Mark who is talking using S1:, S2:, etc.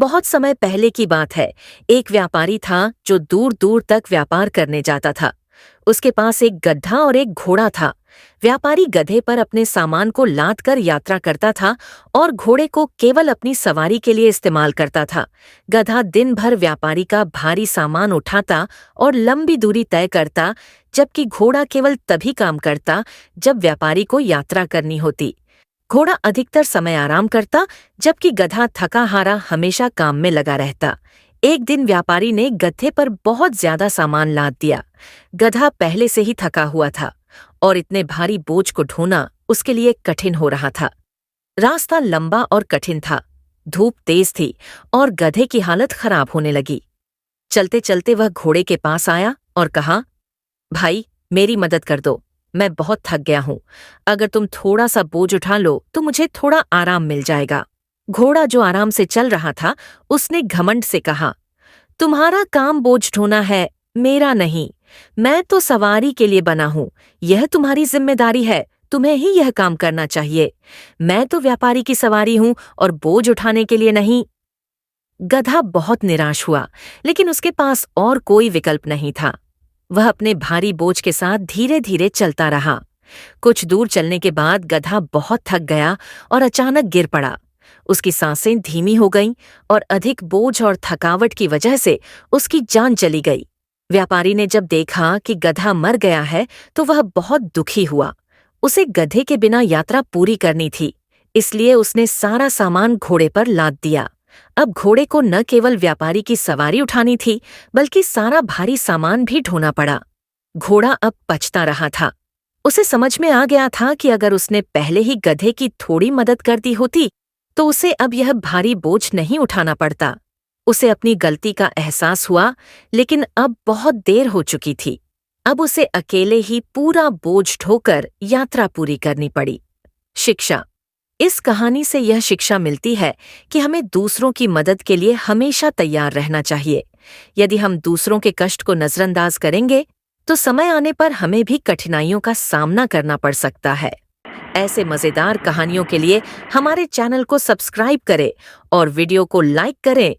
S1: बहुत समय पहले की बात है। एक व्यापारी था जो दूर दूर तक व्यापार करने जाता था। उसके पास एक गधा और एक घोड़ा था। व्यापारी गधे पर अपने सामान को लाद कर यात्रा करता था और घोड़े को केवल अपनी सवारी के लिए इस्तेमाल करता था। गधा दिन भर व्यापारी का भारी सामान उठाता और लंबी दूरी तय करता, जबकि घोड़ा केवल तभी काम करता जब व्यापारी को यात्रा करनी होती। घोड़ा अधिकतर समय आराम करता, जबकि गधा थका हारा हमेशा काम में लगा रहता। एक दिन व्यापारी ने गधे पर बहुत ज्यादा सामान लाद दिया। गधा पहले से ही थका हुआ था और इतने भारी बोझ को ढोना उसके लिए कठिन हो रहा था। रास्ता लंबा और कठिन था। धूप तेज थी और गधे की हालत खराब होने लगी। चलते चलते वह घोड़े के पास आया और कहा, भाई, मेरी मदद कर दो। मैं बहुत थक गया हूं। अगर तुम थोड़ा सा बोझ उठा लो तो मुझे थोड़ा आराम मिल जाएगा। घोड़ा जो आराम से चल रहा था, उसने घमंड से कहा, तुम्हारा काम बोझ ढोना है, मेरा नहीं। मैं तो सवारी के लिए बना हूं। यह तुम्हारी जिम्मेदारी है। तुम्हें ही यह काम करना चाहिए। मैं तो व्यापारी की सवारी हूं और बोझ उठाने के लिए नहीं। गधा बहुत निराश हुआ, लेकिन उसके पास और कोई विकल्प नहीं था। वह अपने भारी बोझ के साथ धीरे धीरे चलता रहा। कुछ दूर चलने के बाद गधा बहुत थक गया और अचानक गिर पड़ा। उसकी सांसें धीमी हो गईं और अधिक बोझ और थकावट की वजह से उसकी जान चली गई। व्यापारी ने जब देखा कि गधा मर गया है तो वह बहुत दुखी हुआ। उसे गधे के बिना यात्रा पूरी करनी थी, इसलिए उसने सारा सामान घोड़े पर लाद दिया। अब घोड़े को न केवल व्यापारी की सवारी उठानी थी, बल्कि सारा भारी सामान भी ढोना पड़ा। घोड़ा अब पछता रहा था। उसे समझ में आ गया था कि अगर उसने पहले ही गधे की थोड़ी मदद कर दी होती तो उसे अब यह भारी बोझ नहीं उठाना पड़ता। उसे अपनी गलती का एहसास हुआ, लेकिन अब बहुत देर हो चुकी थी। अब उसे अकेले ही पूरा बोझ ढोकर यात्रा पूरी करनी पड़ी। शिक्षा। इस कहानी से यह शिक्षा मिलती है कि हमें दूसरों की मदद के लिए हमेशा तैयार रहना चाहिए। यदि हम दूसरों के कष्ट को नजरअंदाज करेंगे तो समय आने पर हमें भी कठिनाइयों का सामना करना पड़ सकता है। ऐसे मजेदार कहानियों के लिए हमारे चैनल को सब्सक्राइब करें और वीडियो को लाइक करें